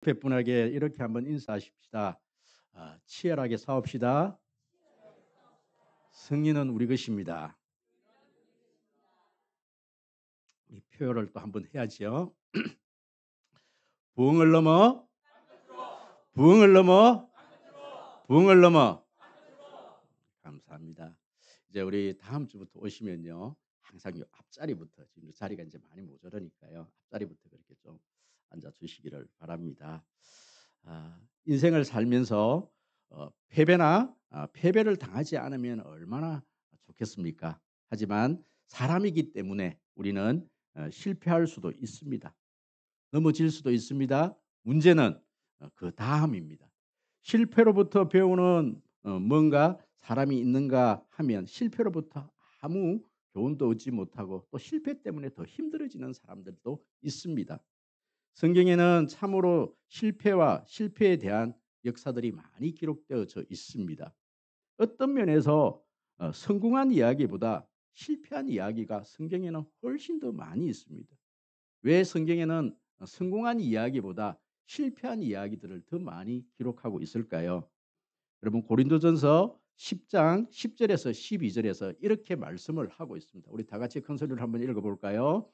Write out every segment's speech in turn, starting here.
몇 분에게 이렇게 한번 인사하십시다. 치열하게 싸웁시다. 승리는 우리 것입니다. 이 표현을 또 한번 해야죠. 부흥을 넘어, 부흥을 넘어, 부흥을 넘어. 감사합니다. 이제 우리 다음 주부터 오시면요, 항상 요 앞자리부터 지금 자리가 이제 많이 모자라니까요. 앞자리부터 그렇게 좀 앉아 주시기를 바랍니다. 인생을 살면서 패배를 당하지 않으면 얼마나 좋겠습니까? 하지만 사람이기 때문에 우리는 실패할 수도 있습니다. 넘어질 수도 있습니다. 문제는 그 다음입니다. 실패로부터 배우는 뭔가 사람이 있는가 하면 실패로부터 아무 교훈도 얻지 못하고 또 실패 때문에 더 힘들어지는 사람들도 있습니다. 성경에는 참으로 실패와 실패에 대한 역사들이 많이 기록되어져 있습니다. 어떤 면에서 성공한 이야기보다 실패한 이야기가 성경에는 훨씬 더 많이 있습니다. 왜 성경에는 성공한 이야기보다 실패한 이야기들을 더 많이 기록하고 있을까요? 여러분 고린도전서 10장 10절에서 12절에서 이렇게 말씀을 하고 있습니다. 우리 다 같이 큰 소리로 한번 읽어볼까요?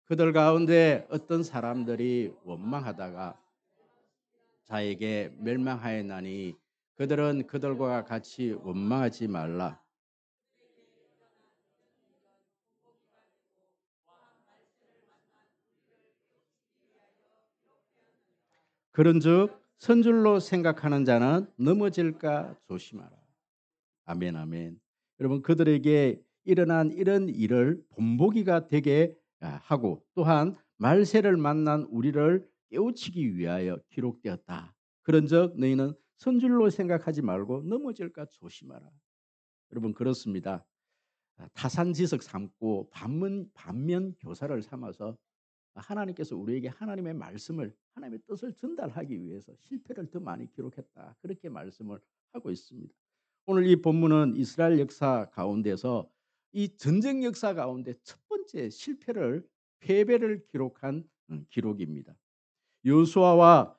그들 가운데 어떤 사람들이 원망하다가 자에게 멸망하였나니 그들은 그들과 같이 원망하지 말라. 그런즉 선줄로 생각하는 자는 넘어질까 조심하라. 아멘, 아멘. 여러분 그들에게 일어난 이런 일을 본보기가 되게 하고 또한 말세를 만난 우리를 깨우치기 위하여 기록되었다. 그런즉 너희는 선줄로 생각하지 말고 넘어질까 조심하라. 여러분 그렇습니다. 타산지석 삼고 반면 교사를 삼아서 하나님께서 우리에게 하나님의 말씀을 하나님의 뜻을 전달하기 위해서 실패를 더 많이 기록했다. 그렇게 말씀을 하고 있습니다. 오늘 이 본문은 이스라엘 역사 가운데서 이 전쟁 역사 가운데 첫 번째 패배를 기록한 기록입니다. 여호수아와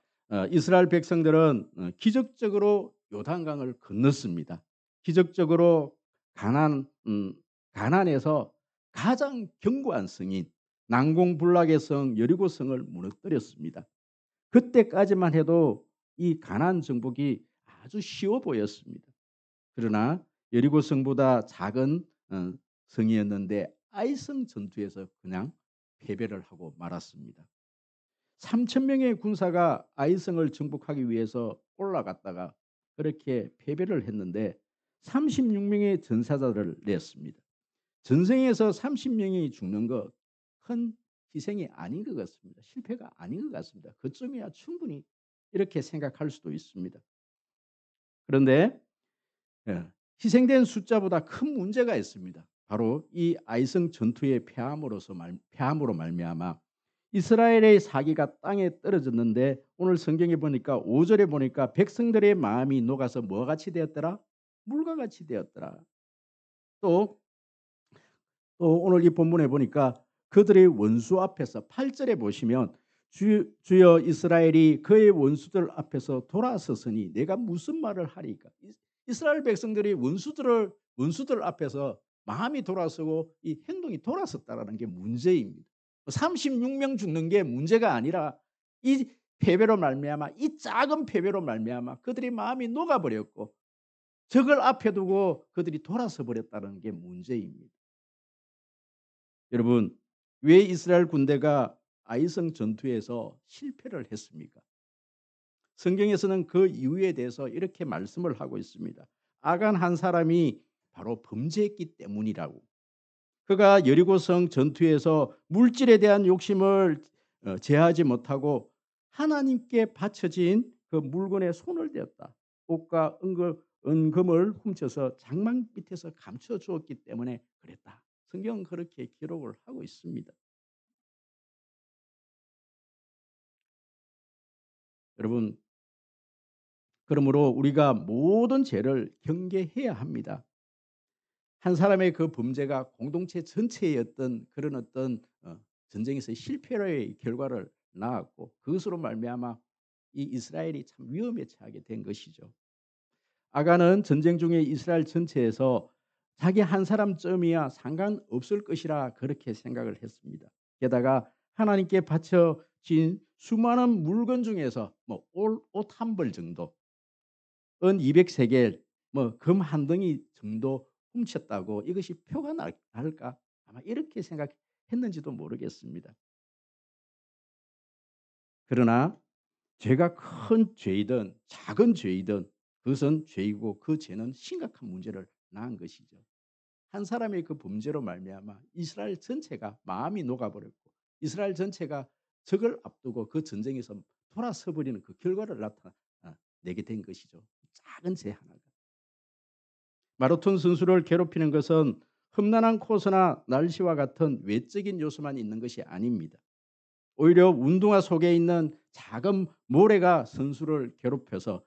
이스라엘 백성들은 기적적으로 요단강을 건넜습니다. 기적적으로 가나안에서 가장 견고한 성인 난공불락의 성 여리고성을 무너뜨렸습니다. 그때까지만 해도 이 가나안 정복이 아주 쉬워 보였습니다. 그러나 여리고성보다 작은 성이었는데 아이성 전투에서 그냥 패배를 하고 말았습니다. 3천 명의 군사가 아이성을 정복하기 위해서 올라갔다가 그렇게 패배를 했는데 36명의 전사자를 냈습니다. 전쟁에서 30명이 죽는 것 큰 희생이 아닌 것 같습니다. 실패가 아닌 것 같습니다. 그쯤이야 충분히 이렇게 생각할 수도 있습니다. 그런데 희생된 숫자보다 큰 문제가 있습니다. 바로 이 아이성 전투의 패함으로 말미암아 이스라엘의 사기가 땅에 떨어졌는데 오늘 성경에 보니까 5절에 보니까 백성들의 마음이 녹아서 뭐가 같이 되었더라? 물과 같이 되었더라. 또 오늘 이 본문에 보니까 그들의 원수 앞에서 8절에 보시면 주여 이스라엘이 그의 원수들 앞에서 돌아섰으니 내가 무슨 말을 하리까. 이스라엘 백성들이 원수들 앞에서 마음이 돌아서고 이 행동이 돌아섰다라는 게 문제입니다. 36명 죽는 게 문제가 아니라 이 패배로 말미암아 이 작은 패배로 말미암아 그들의 마음이 녹아버렸고 적을 앞에 두고 그들이 돌아서 버렸다는 게 문제입니다. 여러분 왜 이스라엘 군대가 아이성 전투에서 실패를 했습니까? 성경에서는 그 이유에 대해서 이렇게 말씀을 하고 있습니다. 아간 한 사람이 바로 범죄했기 때문이라고. 그가 여리고성 전투에서 물질에 대한 욕심을 제하지 못하고 하나님께 바쳐진 그 물건에 손을 대었다. 옷과 은금을 훔쳐서 장막 밑에서 감춰 주었기 때문에 그랬다. 성경은 그렇게 기록을 하고 있습니다. 여러분 그러므로 우리가 모든 죄를 경계해야 합니다. 한 사람의 그 범죄가 공동체 전체의 그런 어떤 전쟁에서 실패의 결과를 낳았고 그것으로 말미암아 이 이스라엘이 참 위험에 처하게 된 것이죠. 아간은 전쟁 중에 이스라엘 전체에서 자기 한 사람쯤이야 상관없을 것이라 그렇게 생각을 했습니다. 게다가 하나님께 바쳐진 수많은 물건 중에서 뭐 옷 한 벌 정도, 은 200세겔, 뭐 금 한 덩이 정도 훔쳤다고 이것이 표가 날까? 아마 이렇게 생각했는지도 모르겠습니다. 그러나 죄가 큰 죄이든 작은 죄이든 그것은 죄이고 그 죄는 심각한 문제를 낳은 것이죠. 한 사람의 그 범죄로 말미암아 이스라엘 전체가 마음이 녹아버렸고 이스라엘 전체가 적을 앞두고 그 전쟁에서 돌아서 버리는 그 결과를 나타내게 된 것이죠. 작은 죄 하나가. 마라톤 선수를 괴롭히는 것은 험난한 코스나 날씨와 같은 외적인 요소만 있는 것이 아닙니다. 오히려 운동화 속에 있는 작은 모래가 선수를 괴롭혀서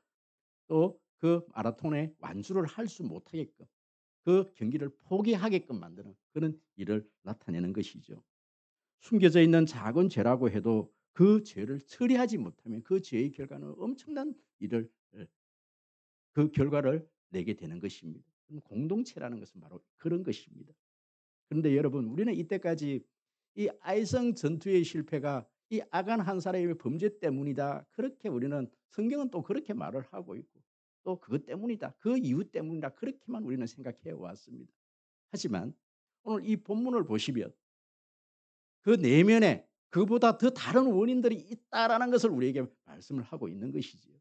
또 그 마라톤에 완주를 할 수 못하게끔 그 경기를 포기하게끔 만드는 그런 일을 나타내는 것이죠. 숨겨져 있는 작은 죄라고 해도 그 죄를 처리하지 못하면 그 죄의 결과는 엄청난 일을 그 결과를 내게 되는 것입니다. 공동체라는 것은 바로 그런 것입니다. 그런데 여러분 우리는 이때까지 이 아이성 전투의 실패가 이 아간 한 사람의 범죄 때문이다. 그렇게 우리는 성경은 또 그렇게 말을 하고 있고 또 그것 때문이다. 그 이유 때문이다. 그렇게만 우리는 생각해 왔습니다. 하지만 오늘 이 본문을 보시면 그 내면에 그보다 더 다른 원인들이 있다라는 것을 우리에게 말씀을 하고 있는 것이지요.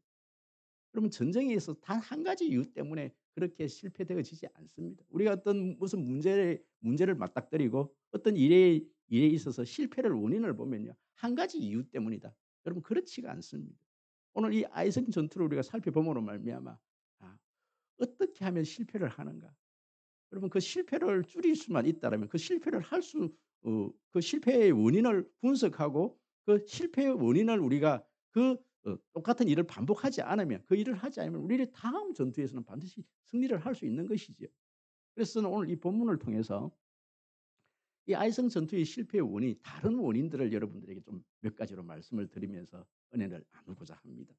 그러면 전쟁에 있어서 단 한 가지 이유 때문에 그렇게 실패되어지지 않습니다. 우리가 어떤 무슨 문제를 맞닥뜨리고 어떤 일에 있어서 실패를 원인을 보면요. 한 가지 이유 때문이다. 여러분 그렇지가 않습니다. 오늘 이 아이성 전투를 우리가 살펴봄으로 말미암아 어떻게 하면 실패를 하는가? 여러분 그 실패를 줄일 수만 있다라면 그 실패를 그 실패의 원인을 분석하고 그 실패의 원인을 우리가 똑같은 일을 반복하지 않으면 그 일을 하지 않으면 우리의 다음 전투에서는 반드시 승리를 할 수 있는 것이죠. 그래서 저는 오늘 이 본문을 통해서 이 아이성 전투의 실패의 원인 다른 원인들을 여러분들에게 좀 몇 가지로 말씀을 드리면서 은혜를 나누고자 합니다.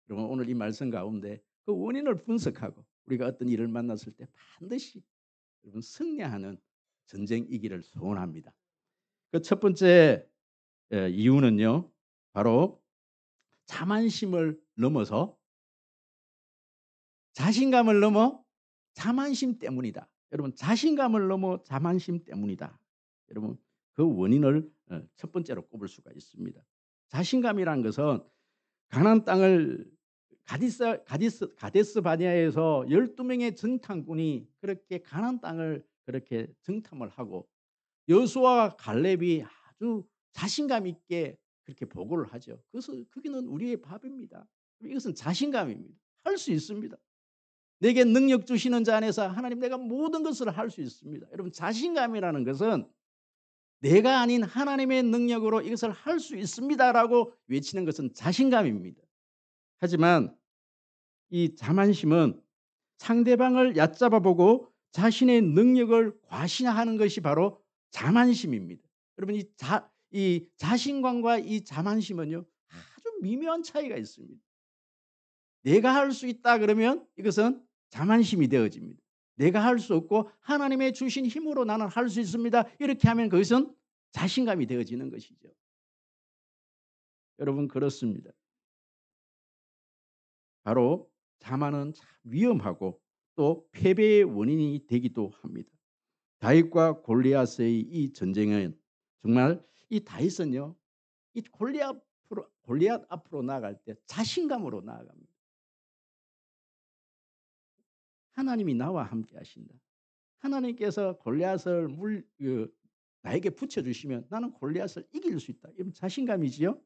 그러면 오늘 이 말씀 가운데 그 원인을 분석하고 우리가 어떤 일을 만났을 때 반드시 여러분 승리하는 전쟁이기를 소원합니다. 그 첫 번째 이유는요. 바로 자만심을 넘어서 자신감을 넘어 자만심 때문이다. 여러분 자신감을 넘어 자만심 때문이다. 여러분 그 원인을 첫 번째로 꼽을 수가 있습니다. 자신감이란 것은 가나안 땅을 가데스 바네아에서 12명의 정탐꾼이 그렇게 가나안 땅을 그렇게 정탐을 하고 여호수아와 갈렙이 아주 자신감 있게 그렇게 보고를 하죠. 그래서 그게는 우리의 밥입니다. 이것은 자신감입니다. 할 수 있습니다. 내게 능력 주시는 자 안에서 하나님 내가 모든 것을 할 수 있습니다. 여러분 자신감이라는 것은 내가 아닌 하나님의 능력으로 이것을 할 수 있습니다라고 외치는 것은 자신감입니다. 하지만 이 자만심은 상대방을 얕잡아 보고 자신의 능력을 과신하는 것이 바로 자만심입니다. 여러분 이 자신감과 이 자만심은요 아주 미묘한 차이가 있습니다. 내가 할 수 있다 그러면 이것은 자만심이 되어집니다. 내가 할 수 없고 하나님의 주신 힘으로 나는 할 수 있습니다. 이렇게 하면 그것은 자신감이 되어지는 것이죠. 여러분 그렇습니다. 바로 자만은 참 위험하고 또 패배의 원인이 되기도 합니다. 다윗과 골리앗의 이 전쟁은 정말 이 다윗은요. 이 골리앗 앞으로 나아갈 때 자신감으로 나아갑니다. 하나님이 나와 함께 하신다. 하나님께서 골리앗을 나에게 붙여주시면 나는 골리앗을 이길 수 있다. 이런 자신감이지요.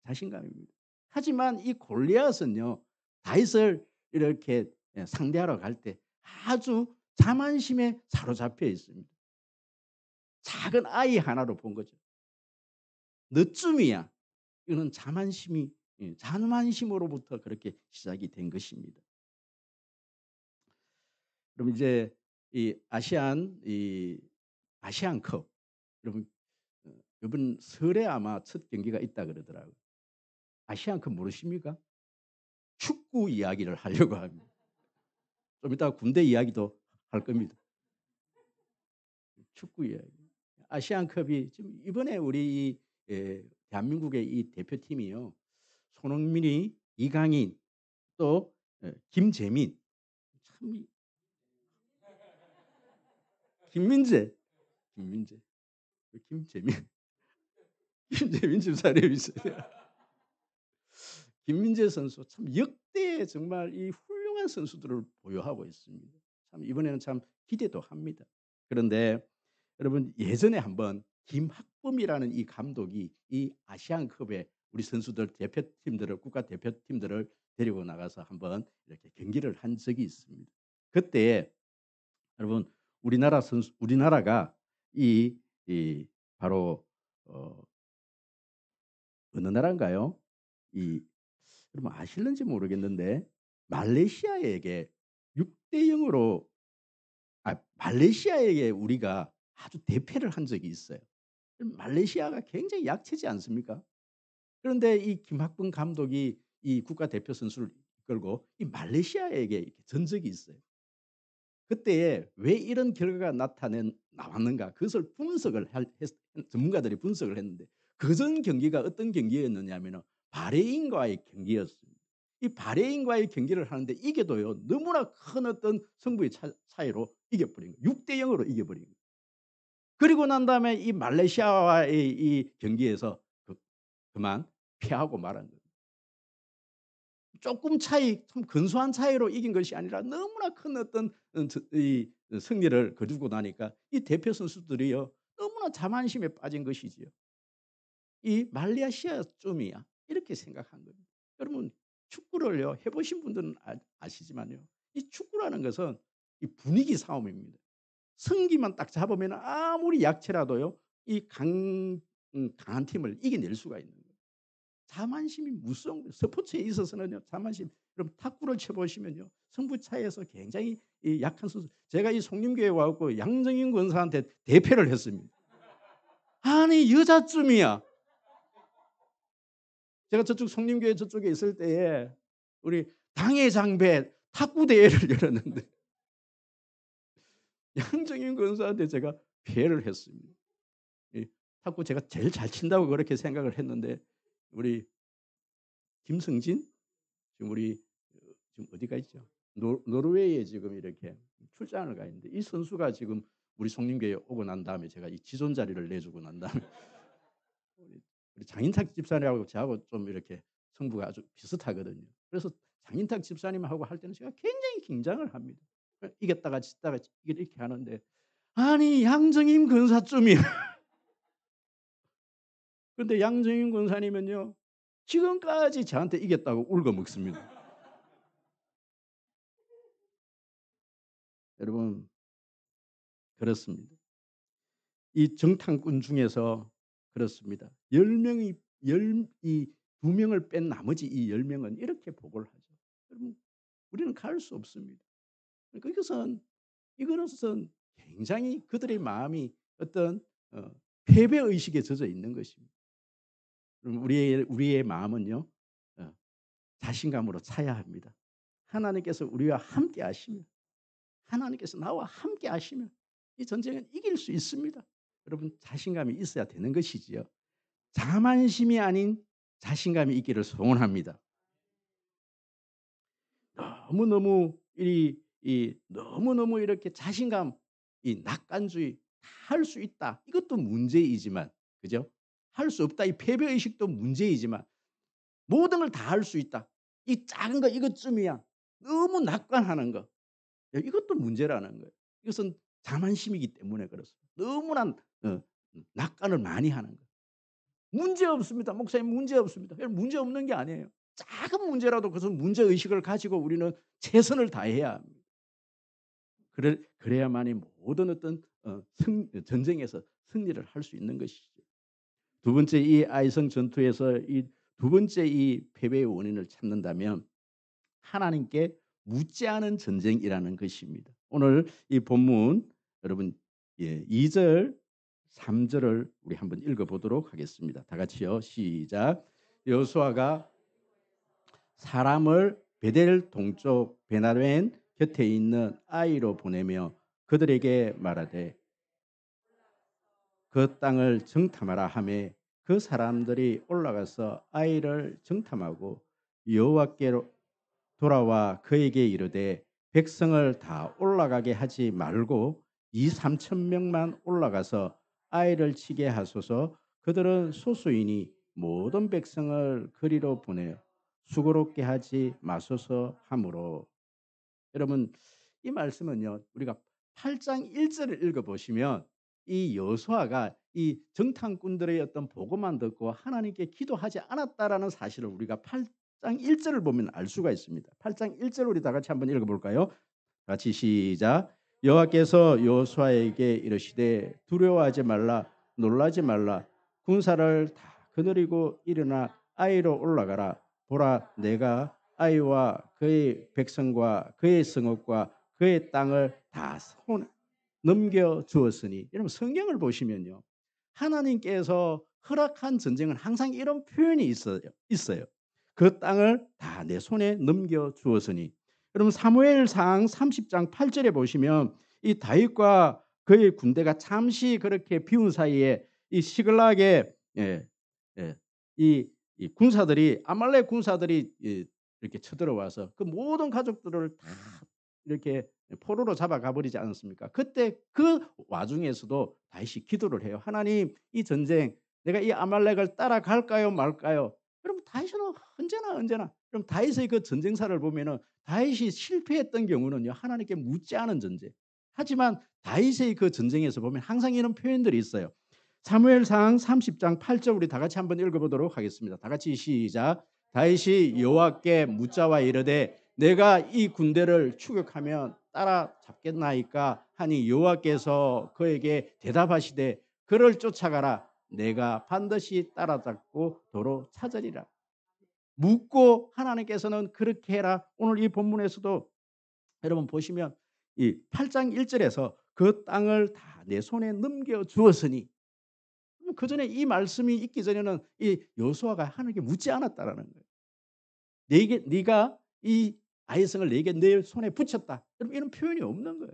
자신감입니다. 하지만 이 골리앗은요. 다윗을 이렇게 상대하러 갈 때 아주 자만심에 사로잡혀 있습니다. 작은 아이 하나로 본 거죠. 너쯤이야. 이거는 자만심으로부터 그렇게 시작이 된 것입니다. 그럼 이제 이 아시안컵 여러분 이번 설에 아마 첫 경기가 있다 그러더라고요. 아시안컵 모르십니까? 축구 이야기를 하려고 합니다. 좀 이따가 군대 이야기도 할 겁니다. 축구 이야기. 아시안컵이 지금 이번에 우리 대한민국의 이 대표팀이요. 손흥민이, 이강인, 또 김재민, 참 김민재, 김민재, 김재민, 김재민 집사람이 있어요. 김민재 선수 참 역대 정말 이 훌륭한 선수들을 보유하고 있습니다. 참 이번에는 참 기대도 합니다. 그런데 여러분 예전에 한번 김학범이라는 이 감독이 이 아시안컵에 우리 선수들 대표팀들을 국가 대표팀들을 데리고 나가서 한번 이렇게 경기를 한 적이 있습니다. 그때 여러분 우리나라가 이 바로 어느 나라인가요? 이 여러분 아실는지 모르겠는데 말레이시아에게 6대 0으로 말레이시아에게 우리가 아주 대패를 한 적이 있어요. 말레이시아가 굉장히 약체지 않습니까? 그런데 이 김학범 감독이 이 국가대표 선수를 이끌고 이 말레이시아에게 전적이 있어요. 그때에 왜 이런 결과가 나왔는가 그것을 전문가들이 분석을 했는데 그전 경기가 어떤 경기였느냐면 바레인과의 경기였습니다. 이 바레인과의 경기를 하는데 이게도요 너무나 큰 어떤 승부의 차이로 이겨버린 거예요. 6대 0으로 이겨버린 거예요. 그리고 난 다음에 이 말레이시아와의 이 경기에서 그만 패하고 말한 거예요. 조금 차이, 참 근소한 차이로 이긴 것이 아니라 너무나 큰 어떤 이 승리를 거두고 나니까 이 대표 선수들이요 너무나 자만심에 빠진 것이지요. 이 말레이시아쯤이야 이렇게 생각한 겁니다. 여러분 축구를요 해보신 분들은 아시지만요 이 축구라는 것은 이 분위기 싸움입니다. 승기만 딱 잡으면 아무리 약체라도요 이 강한 팀을 이겨낼 수가 있는 거예요. 자만심이 무서운 거예요. 스포츠에 있어서는요 자만심. 여러분 탁구를 쳐보시면요 승부차에서 굉장히 이 약한 선수. 제가 이 송림교에 와갖고 양정인 권사한테 대패를 했습니다. 아니 여자쯤이야. 제가 저쪽 송림교회 저쪽에 있을 때에 우리 당의 장배 탁구 대회를 열었는데 양정인 권사한테 제가 패를 했습니다. 이 탁구 제가 제일 잘 친다고 그렇게 생각을 했는데 우리 김승진 지금 우리 지금 어디가 있죠? 노르웨이에 지금 이렇게 출장을 가 있는데 이 선수가 지금 우리 송림교회에 오고 난 다음에 제가 이 지존 자리를 내주고 난 다음에 우리 장인탁 집사님하고 저하고 좀 이렇게 성부가 아주 비슷하거든요. 그래서 장인탁 집사님하고 할 때는 제가 굉장히 긴장을 합니다. 이겼다가 졌다가 이렇게 하는데 아니 양정임 권사쯤이야. 그런데 양정임 권사님은요 지금까지 저한테 이겼다고 울고 먹습니다. 여러분 그렇습니다. 이 정탐꾼 중에서 그렇습니다. 10명이 이 2명을 뺀 나머지 이 10명은 이렇게 보고를 하죠. 여러분 우리는 갈 수 없습니다. 그러니까 이것은 굉장히 그들의 마음이 어떤 패배 의식에 젖어 있는 것입니다. 우리의 마음은요 자신감으로 차야 합니다. 하나님께서 우리와 함께 하시면 하나님께서 나와 함께 하시면 이 전쟁은 이길 수 있습니다. 여러분 자신감이 있어야 되는 것이지요. 자만심이 아닌 자신감이 있기를 소원합니다. 너무너무 너무너무 이렇게 자신감, 이 낙관주의 할 수 있다. 이것도 문제이지만 그죠? 할 수 없다. 이 패배 의식도 문제이지만 모든 걸 다 할 수 있다. 이 작은 거 이것쯤이야. 너무 낙관하는 거. 이것도 문제라는 거예요. 이것은 자만심이기 때문에 그렇습니다. 너무나 낙관을 많이 하는 거예요. 문제 없습니다. 목사님 문제 없습니다. 문제 없는 게 아니에요. 작은 문제라도 그것은 문제 의식을 가지고 우리는 최선을 다해야 합니다. 그래야만이 모든 어떤 전쟁에서 승리를 할 수 있는 것이죠. 두 번째 이 아이성 전투에서 이 두 번째 이 패배의 원인을 찾는다면 하나님께 묻지 않은 전쟁이라는 것입니다. 오늘 이 본문 여러분 2절 3절을 우리 한번 읽어보도록 하겠습니다. 다 같이요. 시작. 여호수아가 사람을 베델 동쪽 베나웬 곁에 있는 아이로 보내며 그들에게 말하되 그 땅을 정탐하라 하며 그 사람들이 올라가서 아이를 정탐하고 여호와께로 돌아와 그에게 이르되 백성을 다 올라가게 하지 말고 2~3천 명만 올라가서 아이를 치게 하소서. 그들은 소수이니 모든 백성을 그리로 보내 수고롭게 하지 마소서 하므로. 여러분, 이 말씀은요, 우리가 8장 1절을 읽어보시면 이 여호수아가 이 정탐꾼들의 어떤 보고만 듣고 하나님께 기도하지 않았다라는 사실을 우리가 8장 1절을 보면 알 수가 있습니다. 8장 1절 우리 다 같이 한번 읽어볼까요? 같이 시작. 여호와께서 여호수아에게 이르시되 두려워하지 말라, 놀라지 말라. 군사를 다 거느리고 일어나 아이로 올라가라. 보라, 내가 아이와 그의 백성과 그의 성읍과 그의 땅을 다 손 넘겨 주었으니. 여러분, 성경을 보시면요, 하나님께서 허락한 전쟁은 항상 이런 표현이 있어요. 그 땅을 다 내 손에 넘겨 주었으니. 여러분, 사무엘상 30장 8절에 보시면 이 다윗과 그의 군대가 잠시 그렇게 비운 사이에 이 시글락의 예, 예, 이 군사들이 아말렉 군사들이 이렇게 쳐들어와서 그 모든 가족들을 다 이렇게 포로로 잡아가 버리지 않았습니까? 그때 그 와중에서도 다윗이 기도를 해요. 하나님, 이 전쟁 내가 이 아말렉을 따라갈까요 말까요? 여러분, 다윗은 언제나 그럼 다윗의 그 전쟁사를 보면은 다윗이 실패했던 경우는요, 하나님께 묻지 않은 전쟁. 하지만 다윗의 그 전쟁에서 보면 항상 이런 표현들이 있어요. 사무엘상 30장 8절 우리 다 같이 한번 읽어보도록 하겠습니다. 다 같이 시작. 다윗이 여호와께 묻자와 이르되 내가 이 군대를 추격하면 따라잡겠나이까 하니 여호와께서 그에게 대답하시되 그를 쫓아가라. 내가 반드시 따라잡고 도로 찾으리라. 묻고 하나님께서는 그렇게 해라. 오늘 이 본문에서도 여러분 보시면 이 8장 1절에서 그 땅을 다 내 손에 넘겨 주었으니, 그 전에 이 말씀이 있기 전에는 이 여호수아가 하나님께 묻지 않았다라는 거예요. 네가 이 아이성을 내게 내 손에 붙였다. 여러분, 이런 표현이 없는 거예요.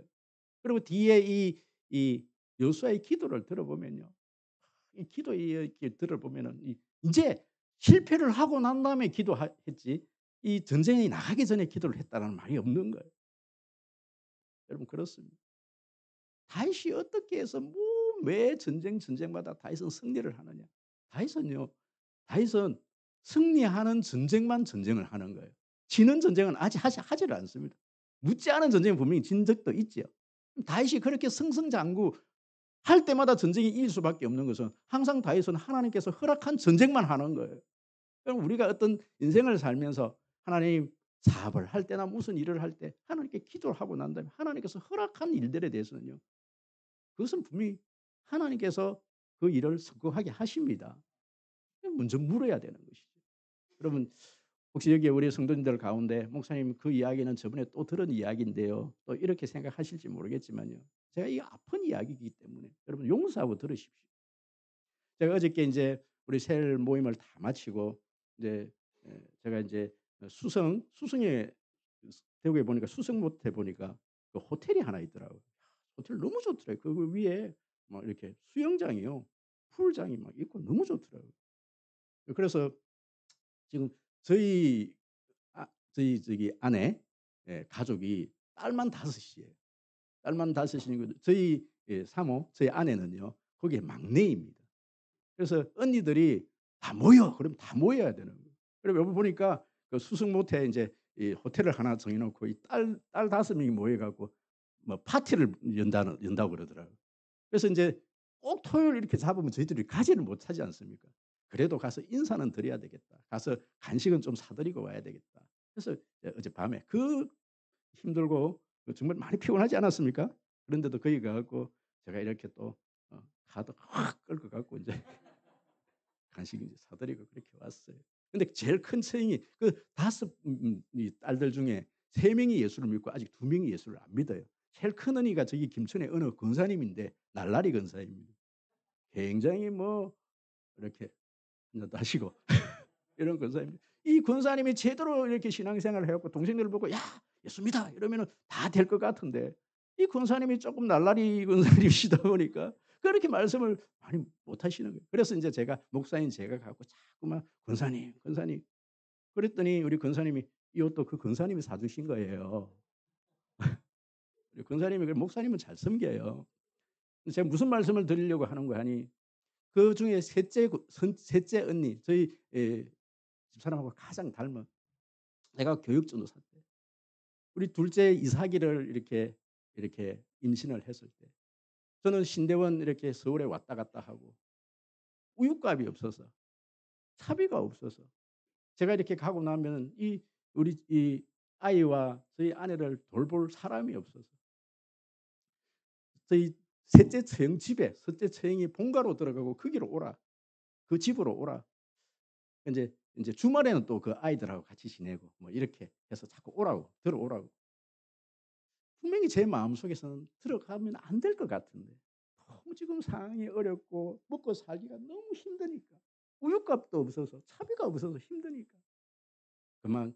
그리고 뒤에 이 여호수아의 기도를 들어보면요, 이 기도 이렇게 들어보면은 이제 실패를 하고 난 다음에 기도했지 이 전쟁이 나가기 전에 기도를 했다는 말이 없는 거예요. 여러분, 그렇습니다. 다윗이 어떻게 해서 매 전쟁마다 다윗은 승리를 하느냐? 다윗은 승리하는 전쟁만 전쟁을 하는 거예요. 지는 전쟁은 아직 하지를 않습니다. 묻지 않은 전쟁은 분명히 진 적도 있죠. 다윗이 그렇게 승승장구 할 때마다 전쟁이 이길 수밖에 없는 것은 항상 다윗은 하나님께서 허락한 전쟁만 하는 거예요. 그럼 우리가 어떤 인생을 살면서 하나님, 사업을 할 때나 무슨 일을 할 때 하나님께 기도를 하고 난 다음에 하나님께서 허락한 일들에 대해서는요, 그것은 분명히 하나님께서 그 일을 성공하게 하십니다. 먼저 물어야 되는 것이죠. 여러분, 혹시 여기 우리 성도님들 가운데 목사님, 그 이야기는 저번에 또 들은 이야기인데요, 또 이렇게 생각하실지 모르겠지만요, 제가 이 아픈 이야기이기 때문에 여러분 용서하고 들으십시오. 제가 어저께 이제 우리 셀 모임을 다 마치고 이제 제가 이제 수성에 대구에 보니까 수성못에 보니까 그 호텔이 하나 있더라고요. 호텔 너무 좋더라고요. 그 위에 막 이렇게 수영장이요, 풀장이 막 있고 너무 좋더라고요. 그래서 지금 저희 저희 저기 아내, 가족이 딸만 5이에요. 딸만 5이고 저희 사모, 저희 아내는요, 거기에 막내입니다. 그래서 언니들이 다 모여. 그럼 다 모여야 되는 거예요. 그리고 여기 보니까 그 수승모태 이제 이 호텔을 하나 정해 놓고 이 딸 5명이 모여 갖고 뭐 파티를 연다고 그러더라고요. 그래서 인제 꼭 토요일 이렇게 잡으면 저희들이 가지를 못하지 않습니까? 그래도 가서 인사는 드려야 되겠다. 가서 간식은 좀 사 드리고 와야 되겠다. 그래서 어젯밤에 그 힘들고 그 정말 많이 피곤하지 않았습니까? 그런데도 거기 가 갖고 제가 이렇게 또 카드 확 끌고 갖고 인제 간식 이제 사 드리고 그렇게 왔어요. 근데 제일 큰 차이이 그 5 이 딸들 중에 3 명이 예수를 믿고 아직 2 명이 예수를 안 믿어요. 제일 큰 언니가 저기 김천의 어느 권사님인데 날라리 권사입니다. 굉장히 뭐 이렇게 하시고 이런 권사입니다. 이 권사님이 제대로 이렇게 신앙생활을 해 갖고 동생들 보고 "야 예수 믿어." 이러면은 다 될 것 같은데 이 권사님이 조금 날라리 권사님이시다 보니까 그렇게 말씀을 많이 못 하시는 거예요. 그래서 인제 제가 목사인 제가 가고 자꾸만 "권사님, 권사님." 그랬더니 우리 권사님이 이 옷도 그 권사님이 사 주신 거예요. 우리 권사님이 그 목사님은 잘 섬겨요. 제가 무슨 말씀을 드리려고 하는 거 하니 그중에 셋째 언니 저희 집사람하고 가장 닮은 내가 교육전도사 때 우리 둘째 이삭이를 이렇게 임신을 했을 때 저는 신대원 이렇게 서울에 왔다 갔다 하고 우유값이 없어서 차비가 없어서 제가 이렇게 가고 나면 이 우리 이 아이와 저희 아내를 돌볼 사람이 없어서 저희 셋째 처형 집에 셋째 처형이 본가로 들어가고 거기로 오라. 그 집으로 오라. 인제 주말에는 또 그 아이들하고 같이 지내고 뭐 이렇게 해서 자꾸 오라고 들어오라고. 분명히 제 마음속에서는 들어가면 안 될 것 같은데 너무 지금 상황이 어렵고 먹고 살기가 너무 힘드니까 우유값도 없어서 차비가 없어서 힘드니까 그만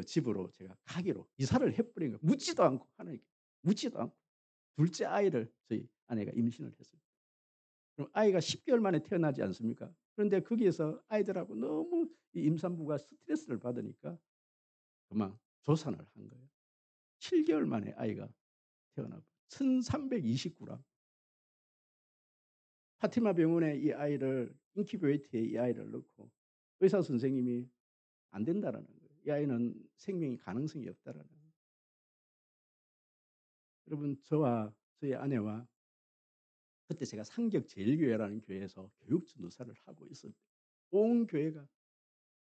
집으로 제가 가기로 이사를 해 버린 거예요. 묻지도 않고 하나님께 묻지도 않고 둘째 아이를 저희 아내가 임신을 했어요. 그럼 아이가 10 개월 만에 태어나지 않습니까? 그런데 거기에서 아이들하고 너무 이 임산부가 스트레스를 받으니까 그만 조산을 한 거예요. 7 개월 만에 아이가 태어나 1329g. 파티마 병원에 이 아이를 인큐베이터에 이 아이를 넣고 의사 선생님이 안 된다라는 거예요. 이 아이는 생명이 가능성이 없다라는 거예요. 여러분 저와 저희 아내와 그때 제가 상격제일교회라는 교회에서 교육전도사를 하고 있을 때 온 교회가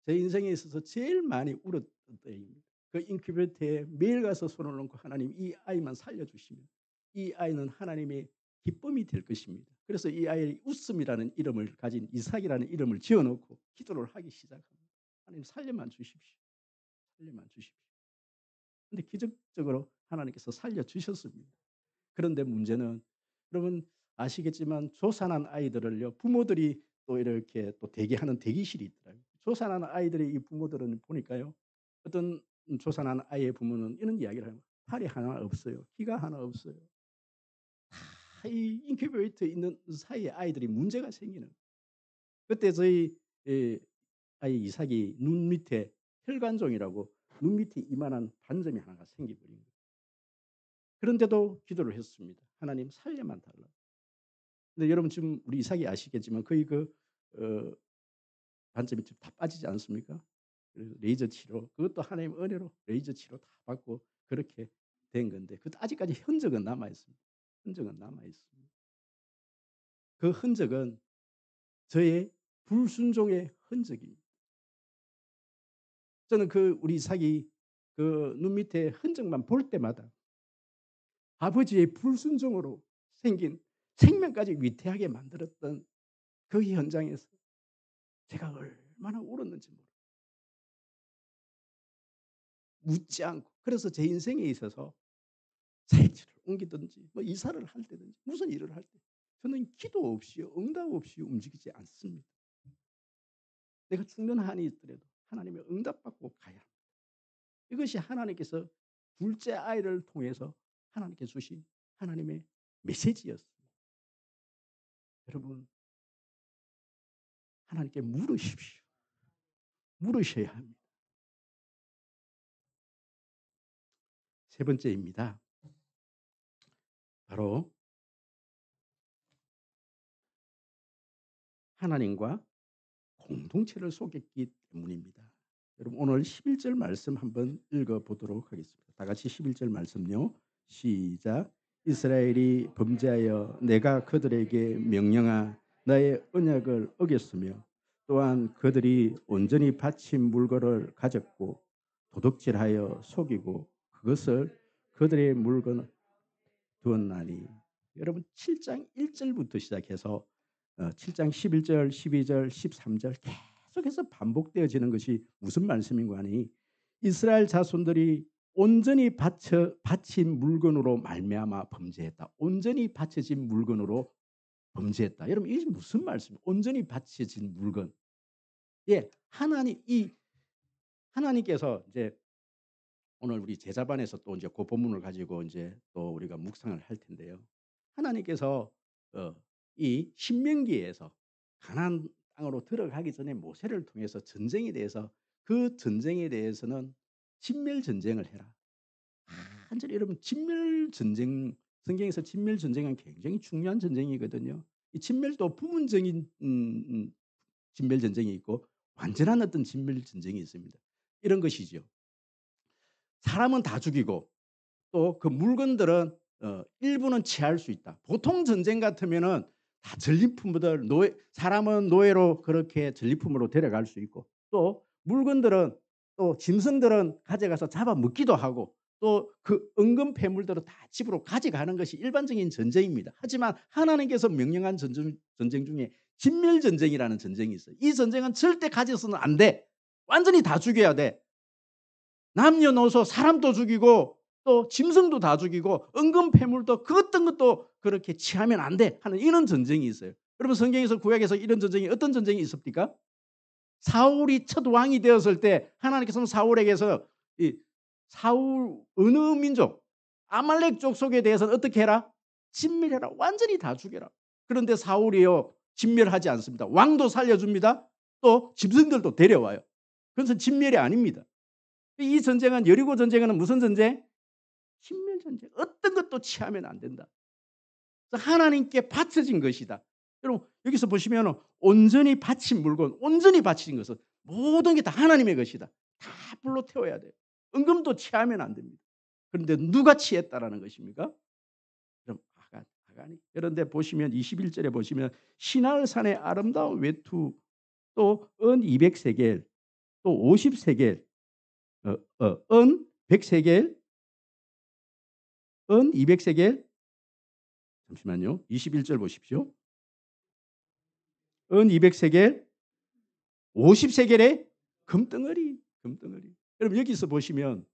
제 인생에 있어서 제일 많이 울었던 때입니다. 그 인큐베이터에 매일 가서 손을 얹고 "하나님 이 아이만 살려주시면 이 아이는 하나님의 기쁨이 될 것입니다." 그래서 이 아이의 웃음이라는 이름을 가진 이삭이라는 이름을 지어 놓고 기도를 하기 시작합니다. "하나님 살려만 주십시오. 살려만 주십시오." 근데 기적적으로 하나님께서 살려 주셨습니다. 그런데 문제는 여러분 아시겠지만 조산한 아이들을요 부모들이 또 이렇게 또 대기하는 대기실이 있더라고요. 조산한 아이들의 이 부모들은 보니까요. 어떤 조산한 아이의 부모는 이런 이야기를 해요. 팔이 하나 없어요. 키가 하나 없어요. 다 이 인큐베이터에 있는 사이에 아이들이 문제가 생기는 거예요. 그때 저희 예 아이 이삭이 눈 밑에 혈관종이라고 눈 밑에 이만한 반점이 하나가 생겨 버린 거예요. 그런데도 기도를 했습니다. 하나님 살려만 달라. 근데 여러분 지금 우리 이삭이 아시겠지만 거의 어 반점이 지금 다 빠지지 않습니까? 그래서 레이저 치료 그것도 하나님의 은혜로 레이저 치료 다 받고 그렇게 된 건데 그 아직까지 흔적은 남아 있습니다. 흔적은 남아 있습니다. 그 흔적은 저의 불순종의 흔적입니다. 저는 그 우리 이삭이 그 눈 밑에 흔적만 볼 때마다 아버지의 불순종으로 생긴 생명까지 위태하게 만들었던 그 현장에서 제가 얼마나 울었는지 몰라요. 묻지 않고 그래서 제 인생에 있어서 사역지를 옮기든지 뭐 이사를 할 때든지 무슨 일을 할 때 저는 기도 없이 응답 없이 움직이지 않습니다. 내가 죽는 한이 있더라도 하나님의 응답받고 가야 합니다. 이것이 하나님께서 둘째 아이를 통해서 하나님께 주신 하나님의 메시지였습니다. 여러분 하나님께 물으십시오. 물으셔야 합니다. 세 번째입니다. 바로 하나님과 공동체를 속였기 때문입니다. 여러분 오늘 11절 말씀 한번 읽어보도록 하겠습니다. 다 같이 11절 말씀요. 시작. 이스라엘이 범죄하여 내가 그들에게 명령한 나의 언약을 어겼으며 또한 그들이 온전히 바친 물건을 가졌고 도둑질하여 속이고 그것을 그들의 물건을 두었나니. 여러분 7장 1절부터 시작해서 7장 11절, 12절, 13절 계속해서 반복되어지는 것이 무슨 말씀인가 하니 이스라엘 자손들이 온전히 바친 물건으로 말미암아 범죄했다. 온전히 바쳐진 물건으로 범죄했다. 여러분 이게 무슨 말씀이에요? 온전히 바쳐진 물건. 예, 하나님 이 하나님께서 이제 오늘 우리 제자반에서 또 이제 그 본문을 가지고 이제 또 우리가 묵상을 할 텐데요. 하나님께서 이 신명기에서 가나안 땅으로 들어가기 전에 모세를 통해서 전쟁에 대해서 그 전쟁에 대해서는 진멸 전쟁을 해라. 완전히 여러분 진멸 전쟁 성경에서 진멸 전쟁은 굉장히 중요한 전쟁이거든요. 이 진멸도 부분적인 진멸 전쟁이 있고 완전한 어떤 진멸 전쟁이 있습니다. 이런 것이죠. 사람은 다 죽이고 또 그 물건들은 일부는 취할 수 있다. 보통 전쟁 같으면은 다 전리품들 사람은 노예로 그렇게 전리품으로 데려갈 수 있고 또 물건들은 또 짐승들은 가져가서 잡아먹기도 하고 또 그 은금 폐물들은 다 집으로 가져가는 것이 일반적인 전쟁입니다. 하지만 하나님께서 명령한 전쟁 중에 진멸 전쟁이라는 전쟁이 있어요. 이 전쟁은 절대 가져서는 안 돼. 완전히 다 죽여야 돼. 남녀노소 사람도 죽이고 또 짐승도 다 죽이고 은금 폐물도 그 어떤 것도 그렇게 취하면 안 돼 하는 이런 전쟁이 있어요. 여러분 성경에서 구약에서 이런 전쟁이 어떤 전쟁이 있습니까? 사울이 첫 왕이 되었을 때 하나님께서는 사울에게서 이 사울 어느 민족 아말렉 족속에 대해서는 어떻게 해라? 진멸해라. 완전히 다 죽여라. 그런데 사울이요 진멸하지 않습니다. 왕도 살려줍니다. 또 짐승들도 데려와요. 그것은 진멸이 아닙니다. 이 전쟁은 여리고 전쟁은 무슨 전쟁? 진멸 전쟁. 어떤 것도 취하면 안 된다. 하나님께 바쳐진 것이다. 여러분 여기서 보시면 온전히 바친 물건, 온전히 바친 것은 모든 게 다 하나님의 것이다. 다 불로 태워야 돼요. 은금도 취하면 안 됩니다. 그런데 누가 취했다라는 것입니까? 그럼 아간이. 그런데 보시면 21절에 보시면 시날산의 아름다운 외투 또 은 200세겔 또 50세겔 은 100세겔 은 200세겔 잠시만요. 21절 보십시오. 은 200세겔 50세겔의 금덩어리. 여러분 여기서 보시면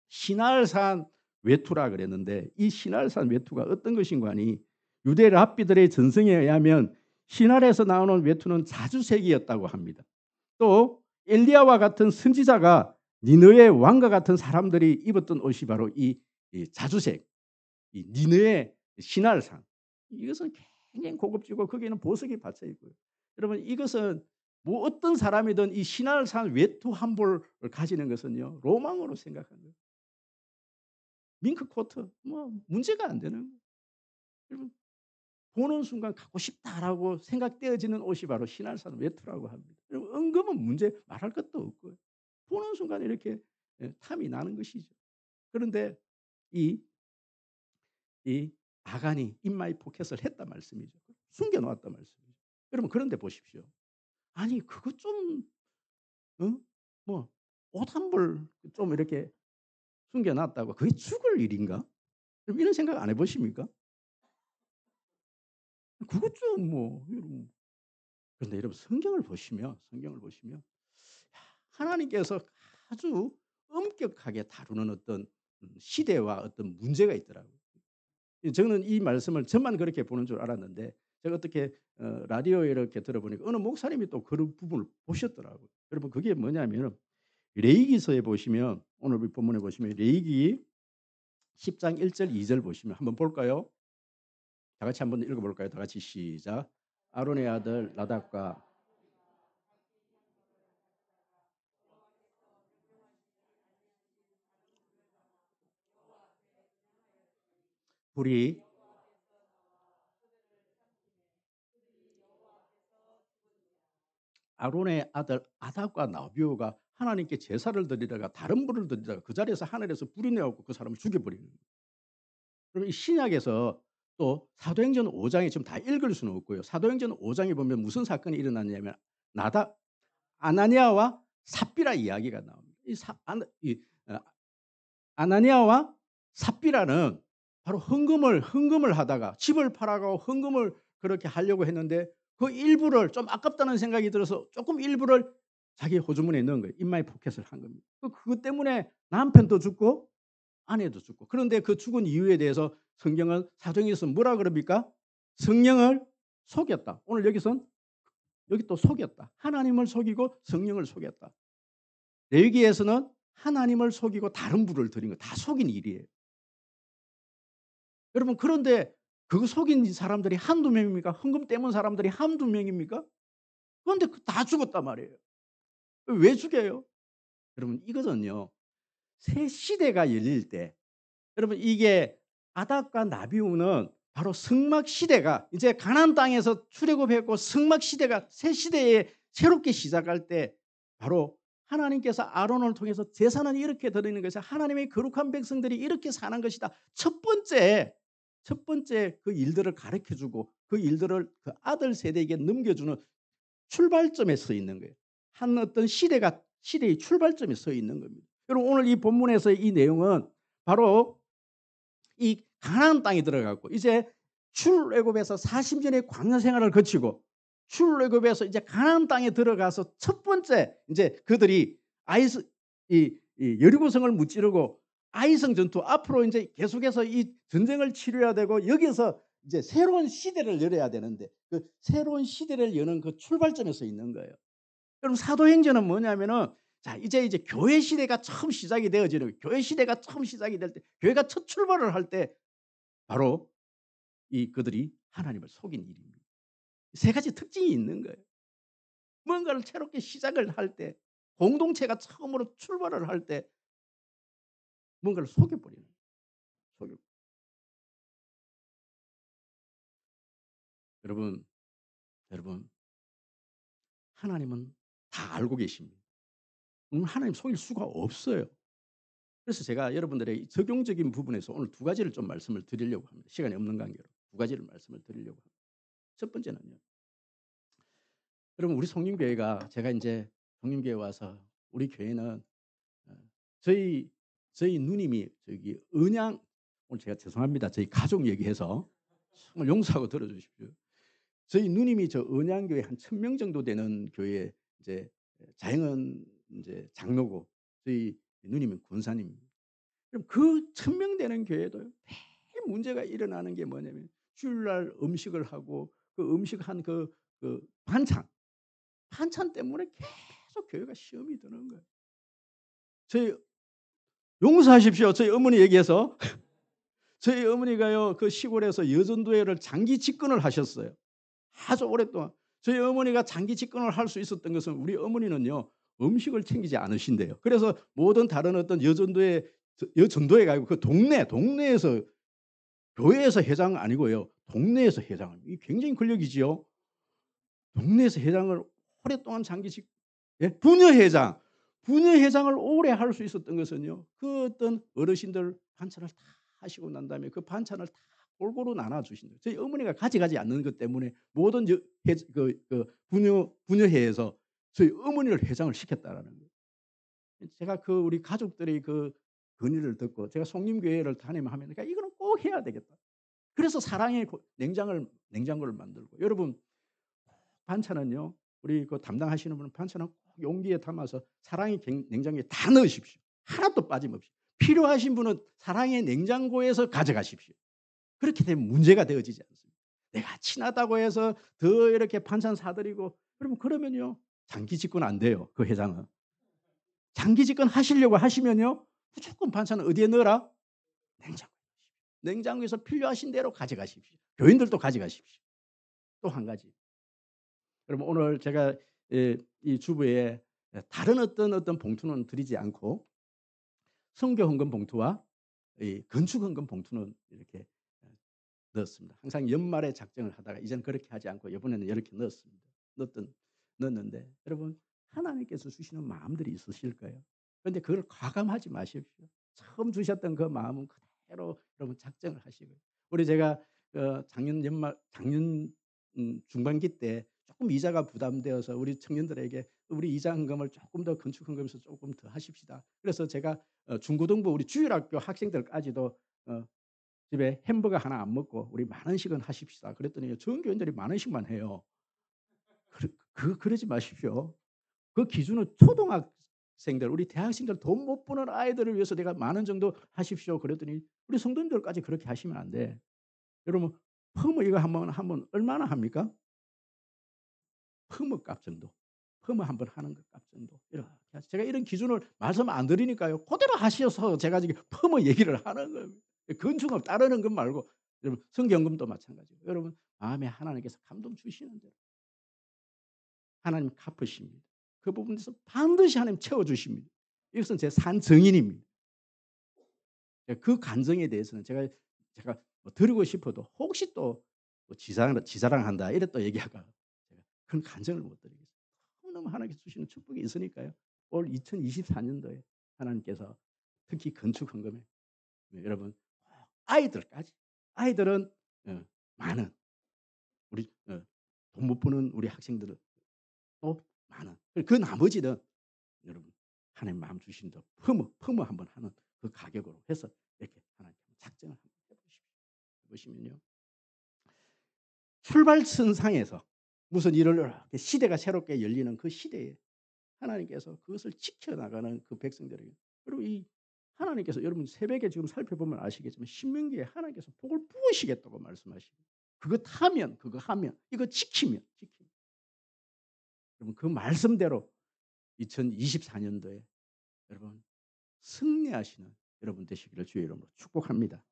시날산 외투라 그랬는데 이 시날산 외투가 어떤 것인가 하니 유대 랍비들의 전승에 의하면 시날에서 나오는 외투는 자주색이었다고 합니다. 또 엘리야와 같은 선지자가 니느의 왕과 같은 사람들이 입었던 옷이 바로 이 자주색, 이 니느의 시날산. 이것은 굉장히 고급지고 거기에는 보석이 받쳐 있고요. 여러분 이것은 뭐 어떤 사람이든 이 시날산 외투 한 벌을 가지는 것은요 로망으로 생각하는 거예요. 밍크 코트 뭐 문제가 안 되는 거예요. 여러분 보는 순간 갖고 싶다라고 생각되어지는 옷이 바로 시날산 외투라고 합니다. 여러분 은금은 문제 말할 것도 없고요. 보는 순간 이렇게 탐이 나는 것이죠. 그런데 이 아간이 인마이 포켓을 했단 말씀이죠. 숨겨놓았단 말씀이죠. 여러분 그런데 보십시오. 아니 그거 좀 뭐 옷 한 벌 좀 이렇게 숨겨놨다고 그게 죽을 일인가? 이런 생각 안 해보십니까? 그것 좀 뭐 그런데 여러분 성경을 보시면 하나님께서 아주 엄격하게 다루는 어떤 시대와 어떤 문제가 있더라고요. 저는 이 말씀을 저만 그렇게 보는 줄 알았는데 제가 어떻게 라디오에 이렇게 들어보니까 어느 목사님이 또 그런 부분을 보셨더라고요. 여러분 그게 뭐냐면 레위기서에 보시면 오늘 우리 본문에 보시면 레위기 10장 1절 2절 보시면 한번 볼까요? 다 같이 한번 읽어볼까요? 다 같이 시작. 아론의 아들 나답과 불이 아론의 아들 아답과 나비오가 하나님께 제사를 드리다가 다른 불을 드리다가 그 자리에서 하늘에서 불이 내어갖고 그 사람을 죽여버리는 거예요. 그럼 이 신약에서 또 사도행전 5장에 지금 다 읽을 수는 없고요. 사도행전 5장에 보면 무슨 사건이 일어났냐면 아나니아와 삽비라 이야기가 나옵니다. 아나니아와 삽비라는 바로 헌금을 하다가 집을 팔아가고 헌금을 그렇게 하려고 했는데 그 일부를 좀 아깝다는 생각이 들어서 조금 일부를 자기 호주머니에 넣은 거예요. 인마이 포켓을 한 겁니다. 그것 때문에 남편도 죽고 아내도 죽고. 그런데 그 죽은 이유에 대해서 성경은 사도행전에서 뭐라 그럽니까? 성령을 속였다. 오늘 여기선 여기 또 속였다. 하나님을 속이고 성령을 속였다. 레위기에서는 하나님을 속이고 다른 분을 드린 거 다 속인 일이에요. 여러분 그런데 그 속인 사람들이 한두 명입니까? 헌금 떼문 사람들이 한두 명입니까? 그런데 다 죽었단 말이에요. 왜 죽여요? 여러분 이거는요. 새 시대가 열릴 때 여러분 이게 아닥과 나비우는 바로 성막 시대가 이제 가나안 땅에서 출애굽했고 성막 시대가 새 시대에 새롭게 시작할 때 바로 하나님께서 아론을 통해서 제사는 이렇게 드리는 것이 하나님의 거룩한 백성들이 이렇게 사는 것이다. 첫 번째 그 일들을 가르쳐 주고 그 일들을 그 아들 세대에게 넘겨주는 출발점에 서 있는 거예요. 한 어떤 시대의 출발점에 서 있는 겁니다. 여러분 오늘 이 본문에서 이 내용은 바로 이 가나안 땅에 들어갔고 이제 출애굽에서 40년의 광야 생활을 거치고 출애굽에서 이제 가나안 땅에 들어가서 첫 번째 이제 그들이 아이스 이 여리고성을 무찌르고 아이성 전투 앞으로 이제 계속해서 이 전쟁을 치러야 되고 여기서 이제 새로운 시대를 열어야 되는데 그 새로운 시대를 여는 그 출발점에서 있는 거예요. 여러분 사도행전은 뭐냐면은 자 이제 교회 시대가 처음 시작이 되어지는 거예요. 교회 시대가 처음 시작이 될 때 교회가 첫 출발을 할 때 바로 이 그들이 하나님을 속인 일입니다. 세 가지 특징이 있는 거예요. 뭔가를 새롭게 시작을 할 때 공동체가 처음으로 출발을 할 때 뭔가를 속여버리는 거예요. 속여. 여러분 하나님은 다 알고 계십니다. 하나님 속일 수가 없어요. 그래서 제가 여러분들의 적용적인 부분에서 오늘 두 가지를 좀 말씀을 드리려고 합니다. 시간이 없는 관계로 두 가지를 말씀을 드리려고 합니다. 첫 번째는요. 여러분 우리 성림교회가 제가 이제 성림교회 와서 우리 교회는 어, 저희 누님이 저기 은양 오늘 제가 죄송합니다. 저희 가족 얘기해서 정말 용서하고 들어주십시오. 저희 누님이 저 은양교회 한 1,000명 정도 되는 교회 이제 자영은 이제 장로고 저희 누님은 권사님입니다. 그럼 그 1,000명 되는 교회도 매일 문제가 일어나는 게 뭐냐면 주일날 음식을 하고 그 음식한 그 반찬 때문에 계속 교회가 시험이 드는 거예요. 저희 용서하십시오. 저희 어머니 얘기해서 저희 어머니가요 그 시골에서 여전도회를 장기 집권을 하셨어요. 아주 오랫동안. 저희 어머니가 장기 집권을 할 수 있었던 것은 우리 어머니는요 음식을 챙기지 않으신대요. 그래서 모든 다른 어떤 여전도회가 아니고 그 동네에서 교회에서 회장 아니고요. 동네에서 회장을. 이 굉장히 권력이지요. 동네에서 회장을 오랫동안 장기직 예? 부녀회장을 오래 할 수 있었던 것은요. 그 어떤 어르신들 반찬을 다 하시고 난 다음에 그 반찬을 다 골고루 나눠 주신다. 저희 어머니가 가져가지 않는 것 때문에 모든 부녀회에서 저희 어머니를 회장을 시켰다라는 거예요. 제가 그 우리 가족들의 그 건의를 듣고 제가 송림교회를 다니면 그러니까 이거는 꼭 해야 되겠다. 그래서 사랑의 냉장고를 만들고 여러분 반찬은요. 우리 그 담당하시는 분은 반찬은 꼭 용기에 담아서 사랑의 냉장고에 다 넣으십시오. 하나도 빠짐없이. 필요하신 분은 사랑의 냉장고에서 가져가십시오. 그렇게 되면 문제가 되어지지 않습니다. 내가 친하다고 해서 더 이렇게 반찬 사드리고 그러면요. 장기 집권 안 돼요. 그 회장은. 장기 집권 하시려고 하시면요. 무조건 반찬은 어디에 넣어라? 냉장고에. 냉장고에서 필요하신 대로 가져가십시오. 교인들도 가져가십시오. 또 한 가지. 여러분 오늘 제가 이 주부에 다른 어떤 봉투는 드리지 않고 선교 헌금 봉투와 이 건축 헌금 봉투는 이렇게 넣었습니다. 항상 연말에 작정을 하다가 이제는 그렇게 하지 않고 이번에는 이렇게 넣었습니다. 넣었는데 여러분 하나님께서 주시는 마음들이 있으실 거예요. 그런데 그걸 과감하지 마십시오. 처음 주셨던 그 마음은 그대로 여러분 작정을 하시고요. 우리 제가 작년 중반기 때 조금 이자가 부담되어서 우리 청년들에게 우리 이자 헌금을 조금 더 건축 헌금에서 조금 더 하십시다. 그래서 제가 중고등부 우리 주일학교 학생들까지도 집에 햄버거 하나 안 먹고 우리 10,000원씩은 하십시다. 그랬더니 전교인들이 10,000원씩만 해요. 그러지 마십시오. 그 기준은 초등학생들 우리 대학생들 돈 못 버는 아이들을 위해서 내가 10,000원 정도 하십시오. 그랬더니 우리 성도님들까지 그렇게 하시면 안 돼. 여러분 퍼머 이거 한번 얼마나 합니까? 퍼머 값 정도. 펌을 한번 하는 것 값 정도 이렇게 해서 제가 이런 기준을 말씀 안 드리니까요. 그대로 하셔서 제가 지금 펌을 얘기를 하는 겁니다. 건축을 따르는 것 말고 여러분 성경금도 마찬가지고 여러분 마음에 하나님께서 감동 주시는 대로 하나님 갚으십니다. 그 부분에서 반드시 하나님 채워 주십니다. 이것은 제 산 증인입니다. 그 간증에 대해서는 제가 뭐 드리고 싶어도 혹시 또 지자랑한다 이래 또 얘기할까 제가 그런 간증을 못 드리겠어요. 너무너무 하나님께서 주시는 축복이 있으니까요. 올 2024년도에 하나님께서 특히 건축 헌금에 여러분 아이들까지 아이들은 많은 우리 돈 못 버는 우리 학생들은 또 많은 그 나머지는 여러분 하나님 마음 주신 더 퍼머 한번 하는 그 가격으로 해서 이렇게 하나님 작정을 한번 해 보십시오. 해 보시면요. 출발선상에서 무슨 일을 이렇게 시대가 새롭게 열리는 그 시대에 하나님께서 그것을 지켜나가는 그 백성들에게 그리고 이 하나님께서 여러분 새벽에 지금 살펴보면 아시겠지만 신명기에 하나님께서 복을 부으시겠다고 말씀하시고 그거 하면 이거 지키면 여러분 그 말씀대로 2024년도에 여러분 승리하시는 여러분 되시기를 주의 이름으로 축복합니다.